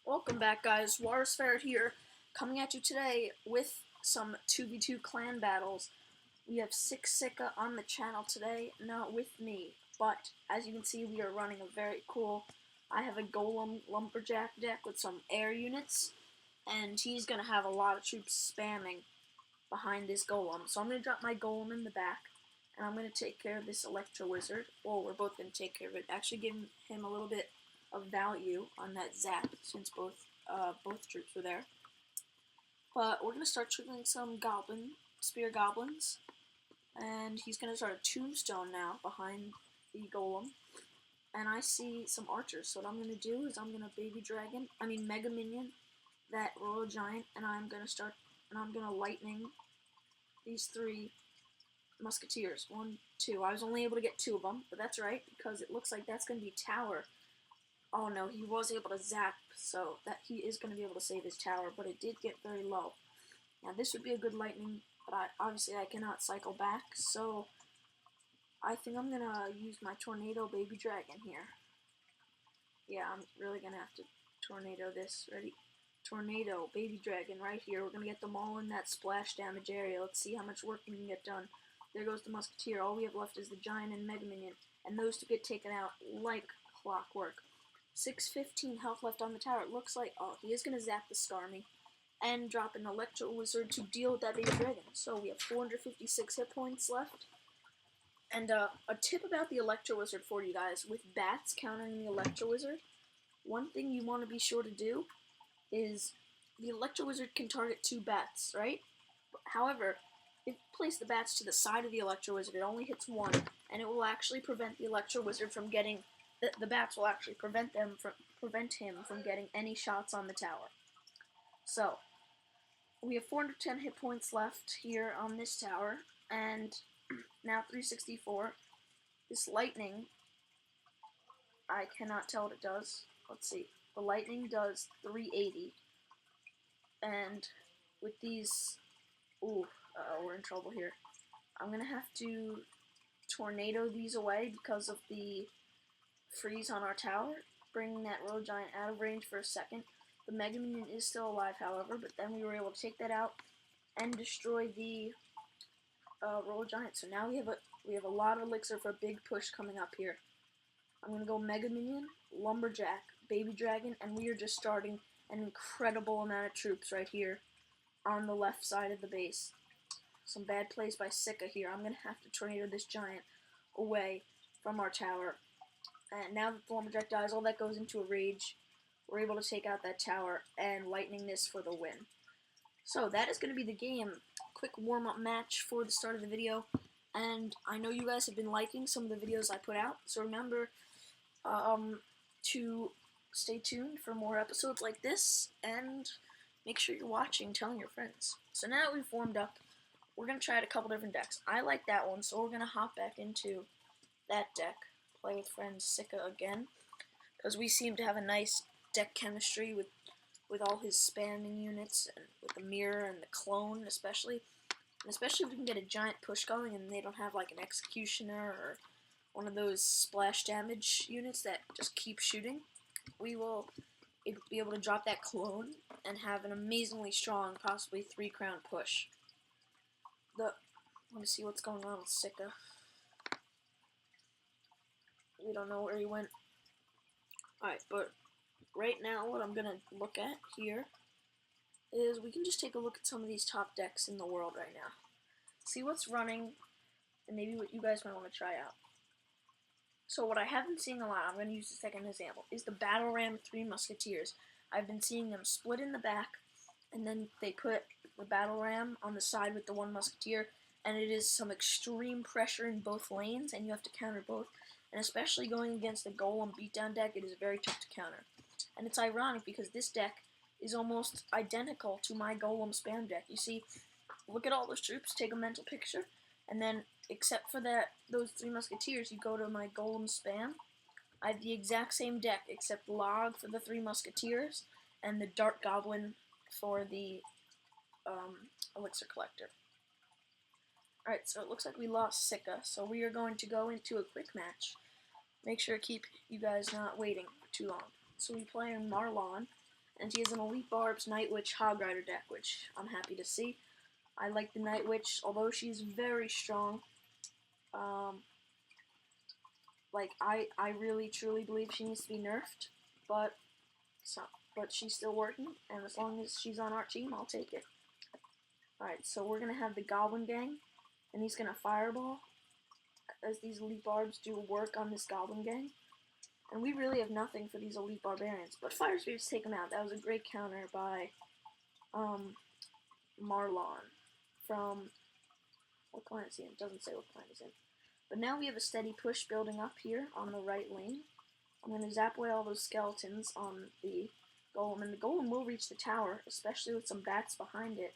Welcome back, guys. Wars Ferret here, coming at you today with some 2v2 clan battles. We have Six Sika on the channel today, not with me, but as you can see, we are running a very cool. I have a Golem Lumberjack deck with some air units, and he's going to have a lot of troops spamming behind this Golem. So I'm going to drop my Golem in the back, and I'm going to take care of this Electro Wizard. Well, we're both going to take care of it, actually giving him a little bit of value on that zap since both troops were there. But we're gonna start triggering some spear goblins, and he's gonna start a tombstone now behind the golem. And I see some archers, so what I'm gonna do is I'm gonna mega minion that royal giant, and I'm gonna lightning these three musketeers. 1, 2. I was only able to get 2 of them, but that's right because it looks like that's gonna be tower. Oh no, he was able to zap, so that he is going to be able to save his tower, but it did get very low. Now this would be a good lightning, but obviously I cannot cycle back, so I think I'm going to use my tornado baby dragon here. Yeah, I'm really going to have to tornado this. Ready? Tornado baby dragon right here. We're going to get them all in that splash damage area. Let's see how much work we can get done. There goes the musketeer. All we have left is the giant and mega minion, and those two get taken out like clockwork. 615 health left on the tower. It looks like, oh, he is going to zap the Skarmy and drop an Electro Wizard to deal with that baby dragon. So we have 456 hit points left. And a tip about the Electro Wizard for you guys, with bats countering the Electro Wizard, one thing you want to be sure to do is the Electro Wizard can target 2 bats, right? However, if you place the bats to the side of the Electro Wizard, it only hits 1, and it will actually prevent the Electro Wizard from getting the bats will actually prevent him from getting any shots on the tower. So we have 410 hit points left here on this tower, and now 364. This lightning, I cannot tell what it does. Let's see. The lightning does 380, and with these, we're in trouble here. I'm gonna have to tornado these away because of the freeze on our tower, bringing that royal giant out of range for a second. The mega minion is still alive, however, but then we were able to take that out and destroy the royal giant. So now we have a lot of elixir for a big push coming up here. I'm gonna go mega minion, lumberjack, baby dragon, and we are just starting an incredible amount of troops right here on the left side of the base. Some bad plays by Sika here. I'm gonna have to tornado this giant away from our tower. And now that the lumberjack dies, all that goes into a rage. We're able to take out that tower and lightning this for the win. So that is going to be the game. Quick warm-up match for the start of the video. And I know you guys have been liking some of the videos I put out, so remember to stay tuned for more episodes like this, and make sure you're watching, telling your friends. So now that we've warmed up, we're going to try out a couple different decks. I like that one, so we're going to hop back into that deck. Play with friends Sika again, because we seem to have a nice deck chemistry with all his spamming units, and with the mirror and the clone especially. And especially if we can get a giant push going and they don't have like an executioner or one of those splash damage units that just keep shooting, we will be able to drop that clone and have an amazingly strong, possibly 3-crown push. Let me see what's going on with Sika. We don't know where he went. Alright, but right now what I'm going to look at here is we can just take a look at some of these top decks in the world right now. See what's running, and maybe what you guys might want to try out. So what I have been seeing a lot, I'm going to use the second example, is the Battle Ram 3 Musketeers. I've been seeing them split in the back, and then they put the Battle Ram on the side with the 1 Musketeer, and it is some extreme pressure in both lanes, and you have to counter both. And especially going against the Golem beatdown deck, it is very tough to counter. And it's ironic because this deck is almost identical to my Golem spam deck. You see, look at all those troops, take a mental picture, and then, except for those 3 Musketeers, you go to my Golem spam. I have the exact same deck, except Log for the 3 Musketeers, and the Dart Goblin for the Elixir Collector. Alright, so it looks like we lost Sika, so we are going to go into a quick match. Make sure to keep you guys not waiting for too long. So we play on Marlon, And he has an Elite Barbs Night Witch Hog Rider deck, which I'm happy to see. I like the Night Witch, although she's very strong. I really truly believe she needs to be nerfed, but she's still working, and as long as she's on our team, I'll take it. Alright, so we're gonna have the Goblin Gang, and he's gonna Fireball, as these Elite Barbs do work on this Goblin Gang. And we really have nothing for these Elite Barbarians, but Fire Spirits take them out. That was a great counter by Marlon from, what clan is he in? Doesn't say what clan he's in. But now we have a steady push building up here on the right lane. I'm going to zap away all those skeletons on the Golem, and the Golem will reach the tower, especially with some bats behind it.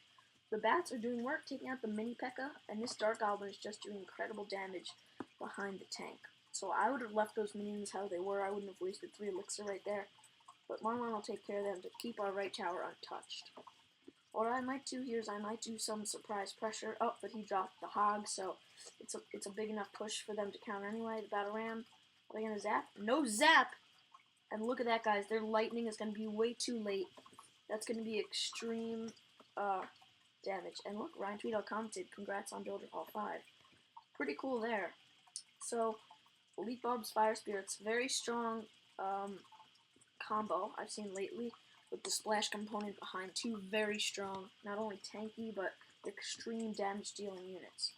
The bats are doing work, taking out the mini P.E.K.K.A, and this Dark Goblin is just doing incredible damage behind the tank. So I would have left those minions how they were. I wouldn't have wasted 3 elixir right there. But Marlon will take care of them to keep our right tower untouched. What I might do here is I might do some surprise pressure. Oh, but he dropped the Hog, so it's a big enough push for them to counter anyway. The Battle Ram, are they going to zap? No zap! And look at that, guys. Their lightning is going to be way too late. That's going to be extreme damage. And look, Ryan Tweedle commented, congrats on Builder Hall 5. Pretty cool there. So, Elite Barbs Fire Spirits, very strong combo I've seen lately, with the splash component behind 2 very strong, not only tanky, but extreme damage dealing units.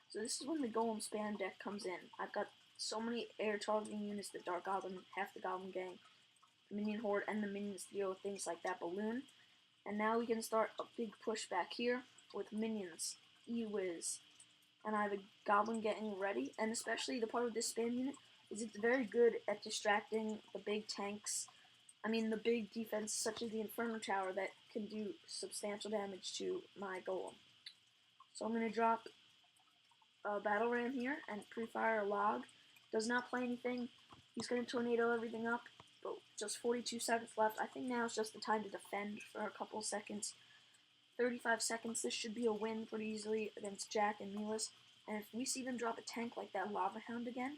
So this is when the Golem spam deck comes in. I've got so many air targeting units, the Dark Goblin, half the Goblin Gang, Minion Horde, and the minions deal with things like that balloon. And now we can start a big push back here with minions, E-Wiz. And I have a Goblin getting ready, and especially the part of this spam unit is it's very good at distracting the big tanks. I mean the big defense such as the Inferno Tower that can do substantial damage to my Golem. So I'm going to drop a Battle Ram here and pre-fire a Log. Does not play anything. He's going to tornado everything up. But just 42 seconds left. I think now is just the time to defend for a couple seconds. 35 seconds. This should be a win pretty easily against Jack and Milas. And if we see them drop a tank like that Lava Hound again,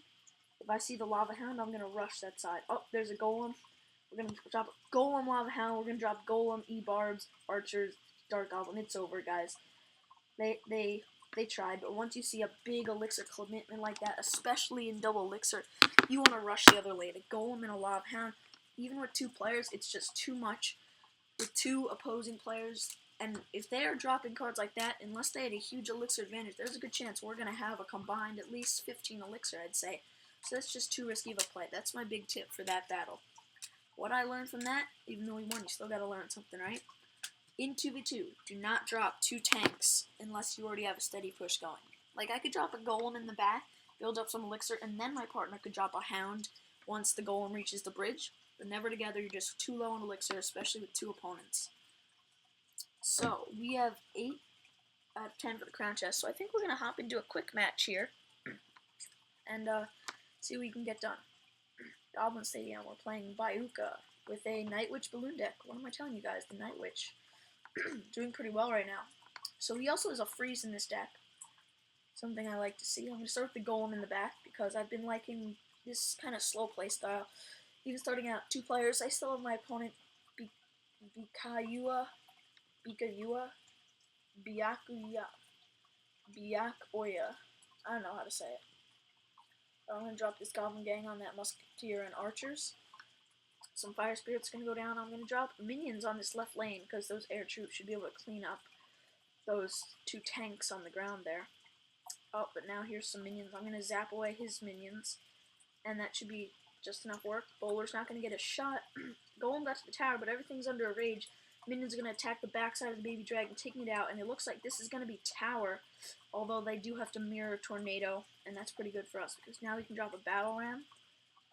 if I see the Lava Hound, I'm going to rush that side. Oh, there's a Golem. We're going to drop Golem Lava Hound. We're going to drop Golem, E-Barbs, Archers, Dark Goblin. It's over, guys. They tried, but once you see a big elixir commitment like that, especially in double elixir, you want to rush the other lane. A Golem and a Lava Hound, even with 2 players, it's just too much. With 2 opposing players, and if they're dropping cards like that, unless they had a huge elixir advantage, there's a good chance we're going to have a combined at least 15 elixir, I'd say. So that's just too risky of a play. That's my big tip for that battle. What I learned from that, even though we won, you still got to learn something, right? In 2v2, do not drop 2 tanks unless you already have a steady push going. Like, I could drop a Golem in the back, build up some elixir, and then my partner could drop a Hound once the Golem reaches the bridge. But never together, you're just too low on elixir, especially with 2 opponents. So, we have 8 out of 10 for the crown chest, so I think we're going to hop into a quick match here and see what we can get done. Goblin Stadium, we're playing Bayuka with a Night Witch balloon deck. What am I telling you guys? The Night Witch. Doing pretty well right now. So he also has a freeze in this deck. Something I like to see. I'm going to start with the Golem in the back because I've been liking this kind of slow play style. Even starting out 2 players, I still have my opponent Byakuya, I don't know how to say it. I'm going to drop this Goblin Gang on that Musketeer and Archers. Some Fire Spirits going to go down. I'm going to drop minions on this left lane because those air troops should be able to clean up those 2 tanks on the ground there. Oh, but now here's some minions. I'm going to zap away his minions, and that should be just enough work. Bowler's not going to get a shot. Golem got to the tower, but everything's under a rage. Minions are going to attack the backside of the Baby Dragon, taking it out, and it looks like this is going to be tower, although they do have to mirror Tornado, and that's pretty good for us, because now we can drop a Battle Ram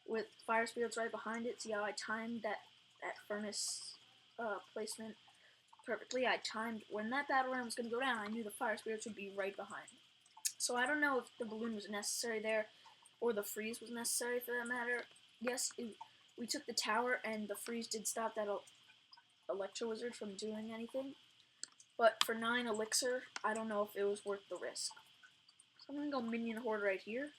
with Fire Spirits right behind it. See how I timed that furnace placement perfectly? I timed when that Battle Ram was going to go down, I knew the Fire Spirits would be right behind. So I don't know if the balloon was necessary there, or the freeze was necessary for that matter. Yes, we took the tower, and the freeze did stop that Electro Wizard from doing anything. But for 9 elixir, I don't know if it was worth the risk. So I'm going to go Minion Horde right here.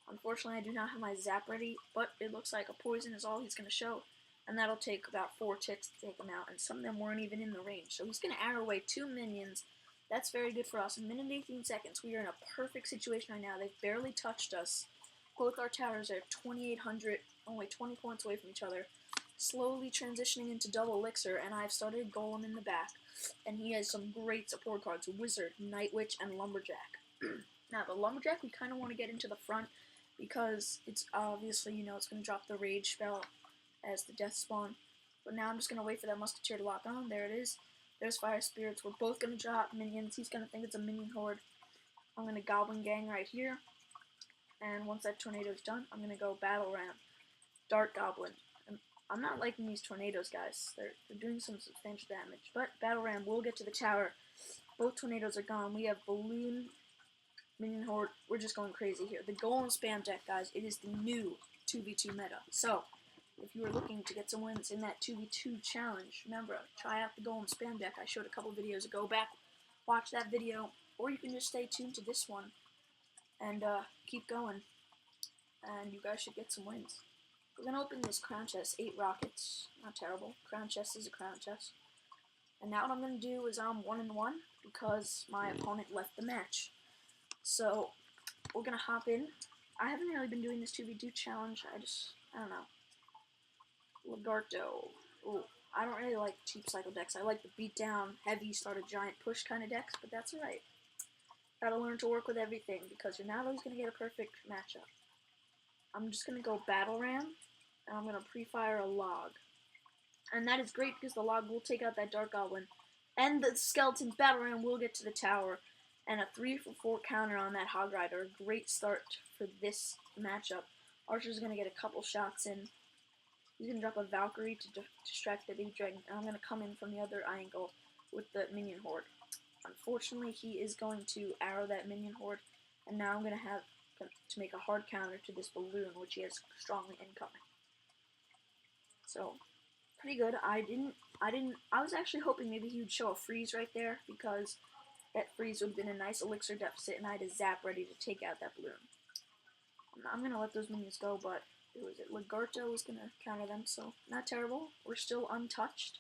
Unfortunately, I do not have my zap ready, but it looks like a poison is all he's going to show. and that'll take about 4 ticks to take him out, and some of them weren't even in the range. So he's going to arrow away 2 minions. That's very good for us. A minute and 18 seconds. We are in a perfect situation right now. They've barely touched us. Both our towers are 2,800, only 20 points away from each other. Slowly transitioning into double elixir, and I've started Golem in the back. And he has some great support cards: Wizard, Night Witch, and Lumberjack. Now, the Lumberjack we kind of want to get into the front because it's obviously, it's going to drop the Rage spell as the Death Spawn. But now I'm just going to wait for that Musketeer to lock on. There it is. There's Fire Spirits. We're both going to drop minions. He's going to think it's a minion horde. I'm going to Goblin Gang right here. And once that tornado's done, I'm going to go Battle Ram. Dart Goblin. I'm not liking these tornadoes, guys. They're doing some substantial damage. But Battle Ram will get to the tower. Both tornadoes are gone. We have Balloon, Minion Horde. We're just going crazy here. The Golem Spam deck, guys, it is the new 2v2 meta. So, if you are looking to get some wins in that 2v2 challenge, remember, try out the Golem Spam deck I showed a couple videos ago. Back, watch that video, or you can just stay tuned to this one and keep going. And you guys should get some wins. We're going to open this crown chest, 8 rockets. Not terrible. Crown chest is a crown chest. And now what I'm going to do is I'm 1-1 because my opponent left the match. So, we're going to hop in. I haven't really been doing this 2v2 challenge. I don't know. Lagarto. Ooh, I don't really like cheap cycle decks. I like the beat down, heavy, start a giant push kind of decks, but that's alright. Gotta learn to work with everything because you're not always going to get a perfect matchup. I'm just going to go Battle Ram, and I'm going to pre-fire a Log. And that is great because the Log will take out that Dark Goblin, and the Skeleton Battle Ram will get to the tower, and a 3-for-4 counter on that Hog Rider. A great start for this matchup. Archer's going to get a couple shots in. He's going to drop a Valkyrie to distract the Baby Dragon, and I'm going to come in from the other angle with the Minion Horde. Unfortunately, he is going to arrow that Minion Horde, and now I'm going to have to make a hard counter to this Balloon, which he has strongly incoming. So, pretty good. I was actually hoping maybe he would show a freeze right there, because that freeze would have been a nice elixir deficit, and I had a zap ready to take out that Balloon. I'm going to let those minions go, but Lagarto was going to counter them, so not terrible. We're still untouched.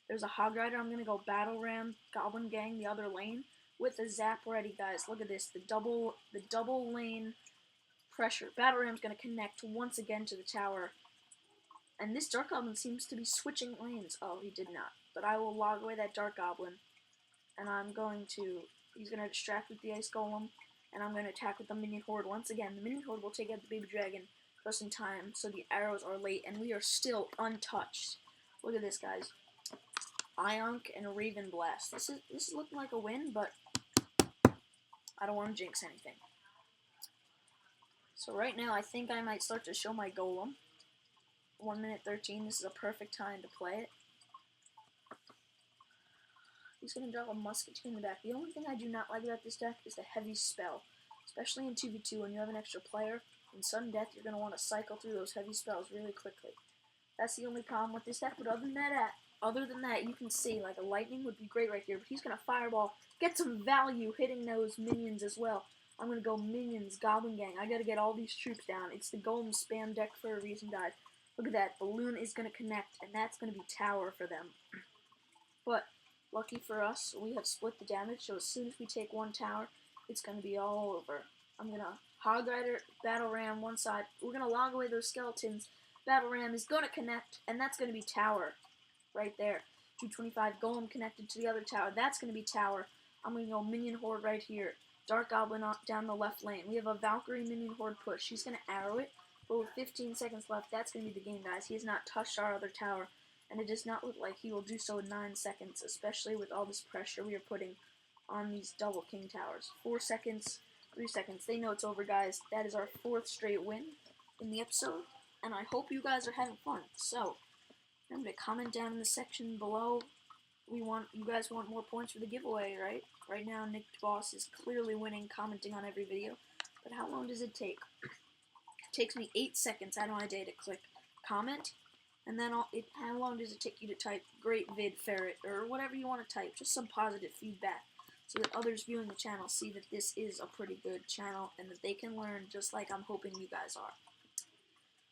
There's a Hog Rider. I'm going to go Battle Ram, Goblin Gang, the other lane, with the zap ready, guys. Look at this, the double lane pressure. Battle Ram's going to connect once again to the tower. And this Dark Goblin seems to be switching lanes. Oh, he did not. But I will log away that Dark Goblin. And he's going to distract with the Ice Golem. And I'm going to attack with the Minion Horde once again. The Minion Horde will take out the Baby Dragon just in time, so the arrows are late, and we are still untouched. Look at this, guys. Ionk and a Raven Blast. This is looking like a win, but I don't want to jinx anything. So right now, I think I might start to show my Golem. 1 minute 13. This is a perfect time to play it. He's going to drop a Musketeer in the back. The only thing I do not like about this deck is the heavy spell. Especially in 2v2 when you have an extra player. In sudden death, you're going to want to cycle through those heavy spells really quickly. That's the only problem with this deck. But other than that, you can see like a Lightning would be great right here. But he's going to Fireball, get some value hitting those minions as well. I'm going to go Minions, Goblin Gang. I got to get all these troops down. It's the Golem Spam deck for a reason, guys. Look at that. Balloon is going to connect, and that's going to be tower for them. But lucky for us, we have split the damage, so as soon as we take one tower, it's going to be all over. I'm going to Hog Rider, Battle Ram one side. We're going to log away those skeletons. Battle Ram is going to connect, and that's going to be tower right there. 225 Golem connected to the other tower. That's going to be tower. I'm going to go Minion Horde right here. Dark Goblin down the left lane. We have a Valkyrie Minion Horde push. She's going to arrow it. But with 15 seconds left, that's going to be the game, guys. He has not touched our other tower, and it does not look like he will do so in 9 seconds, especially with all this pressure we are putting on these double king towers. 4 seconds, 3 seconds. They know it's over, guys. That is our 4th straight win in the episode, and I hope you guys are having fun. So, remember to comment down in the section below. You guys want more points for the giveaway, right? Right now, Nick Boss is clearly winning, commenting on every video. But how long does it take? It takes me 8 seconds out of my day to click comment, and then how long does it take you to type great vid ferret or whatever you want to type? Just some positive feedback so that others viewing the channel see that this is a pretty good channel and that they can learn just like I'm hoping you guys are.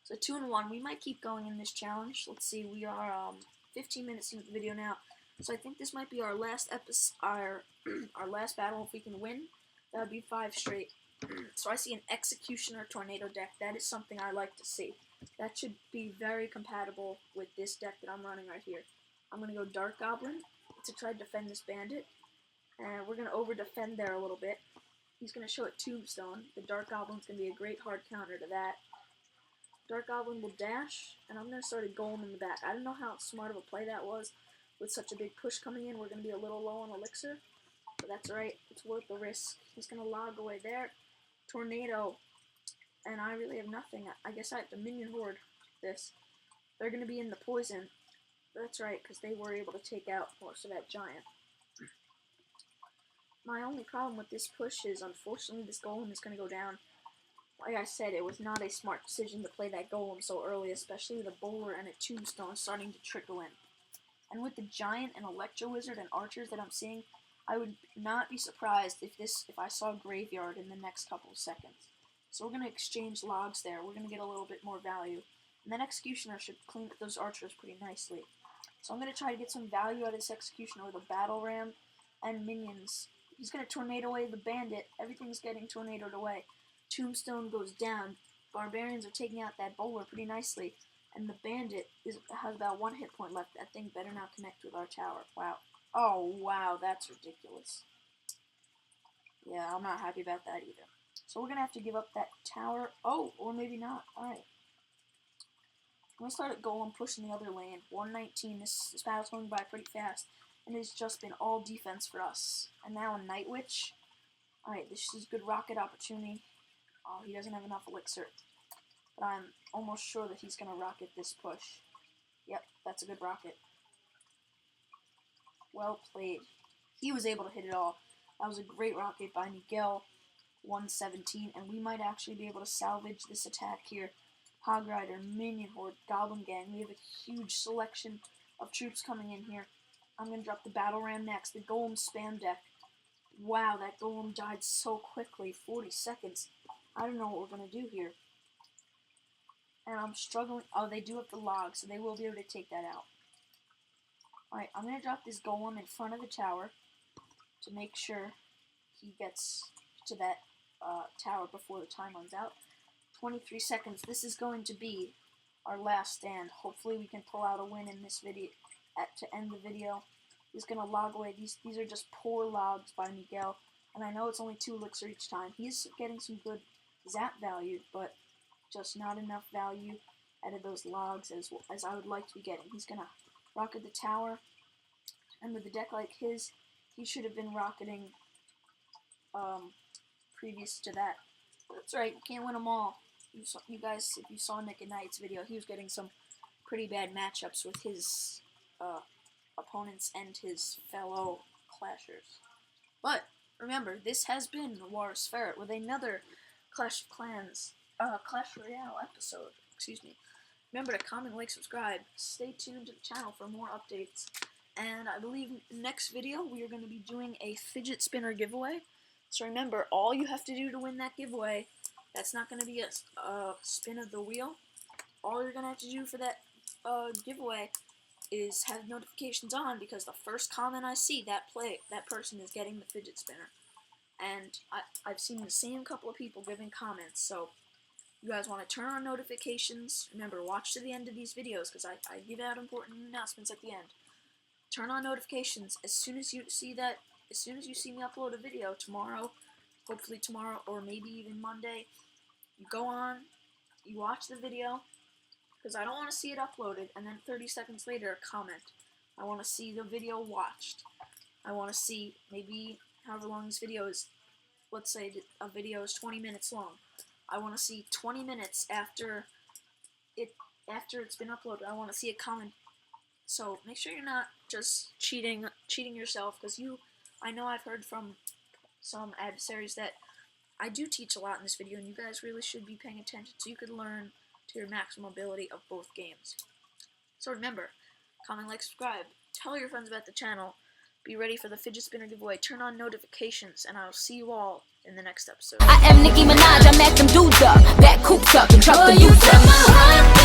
So 2-1. We might keep going in this challenge. Let's see. We are 15 minutes into the video now. So I think this might be our last our last battle. If we can win, that would be 5 straight. So I see an Executioner Tornado deck. That is something I like to see. That should be very compatible with this deck that I'm running right here. I'm going to go Dark Goblin to try to defend this Bandit. And we're going to over-defend there a little bit. He's going to show it Tombstone. The Dark Goblin's going to be a great hard counter to that. Dark Goblin will dash, and I'm going to start a Golem in the back. I don't know how smart of a play that was. With such a big push coming in, we're going to be a little low on Elixir. But that's alright. It's worth the risk. He's going to log away there. Tornado. And I really have nothing. I guess I have to Minion Horde this. They're going to be in the poison. That's right, because they were able to take out most of that giant. My only problem with this push is, unfortunately, this Golem is going to go down. Like I said, it was not a smart decision to play that Golem so early, especially with a Bowler and a Tombstone starting to trickle in. And with the Giant and Electro Wizard and Archers that I'm seeing, I would not be surprised if I saw Graveyard in the next couple of seconds. So we're going to exchange logs there. We're going to get a little bit more value. And then Executioner should clean up those Archers pretty nicely. So I'm going to try to get some value out of this Executioner with a Battle Ram and Minions. He's going to Tornado away the Bandit. Everything's getting tornadoed away. Tombstone goes down. Barbarians are taking out that Bowler pretty nicely. And the Bandit has about 1 hit point left. That thing better not connect with our tower. Wow. Oh, wow, that's ridiculous. Yeah, I'm not happy about that either. So we're going to have to give up that tower. Oh, or maybe not. Alright. I'm going to start at Golem, pushing the other lane. 119. This battle's going by pretty fast. And it's just been all defense for us. And now a Night Witch. Alright, this is a good rocket opportunity. Oh, he doesn't have enough Elixir. But I'm almost sure that he's going to rocket this push. Yep, that's a good rocket. Well played. He was able to hit it all. That was a great rocket by Miguel. 117, and we might actually be able to salvage this attack here. Hog Rider, Minion Horde, Goblin Gang. We have a huge selection of troops coming in here. I'm going to drop the Battle Ram next. The Golem spam deck. Wow, that Golem died so quickly. 40 seconds. I don't know what we're going to do here. And I'm struggling. Oh, they do have the log, so they will be able to take that out. Alright, I'm going to drop this Golem in front of the tower to make sure he gets to that tower before the time runs out. 23 seconds. This is going to be our last stand. Hopefully we can pull out a win in this video to end the video. He's going to log away. These are just poor logs by Miguel. And I know it's only 2 Elixir each time. He's getting some good zap value, but just not enough value out of those logs as I would like to be getting. He's going to rocket the tower. And with a deck like his, he should have been rocketing previous to that. That's right, you can't win them all. You guys, if you saw Nick and Knight's video, he was getting some pretty bad matchups with his opponents and his fellow clashers. But remember, this has been Walrus Ferret with another Clash of Clans, Clash Royale episode. Excuse me. Remember to comment, like, subscribe. Stay tuned to the channel for more updates. And I believe next video we are going to be doing a fidget spinner giveaway. So remember, all you have to do to win that giveaway, that's not going to be a spin of the wheel. All you're going to have to do for that giveaway is have notifications on, because the first comment I see, that person is getting the fidget spinner. And I've seen the same couple of people giving comments, so you guys want to turn on notifications. Remember, watch to the end of these videos, because I give out important announcements at the end. Turn on notifications as soon as you see that. As soon as you see me upload a video tomorrow, hopefully tomorrow or maybe even Monday, you go on, you watch the video, because I don't want to see it uploaded and then 30 seconds later comment. I want to see the video watched. I want to see maybe however long this video is. Let's say that a video is 20 minutes long. I want to see 20 minutes after it's been uploaded. I want to see a comment. So make sure you're not just cheating yourself, because I know I've heard from some adversaries that I do teach a lot in this video, and you guys really should be paying attention so you could learn to your maximum ability of both games. So remember, comment, like, subscribe, tell your friends about the channel, be ready for the fidget spinner giveaway, turn on notifications, and I'll see you all in the next episode. I am Nicki Minaj, I met them dudes up, back coops up, and truck the dudes up.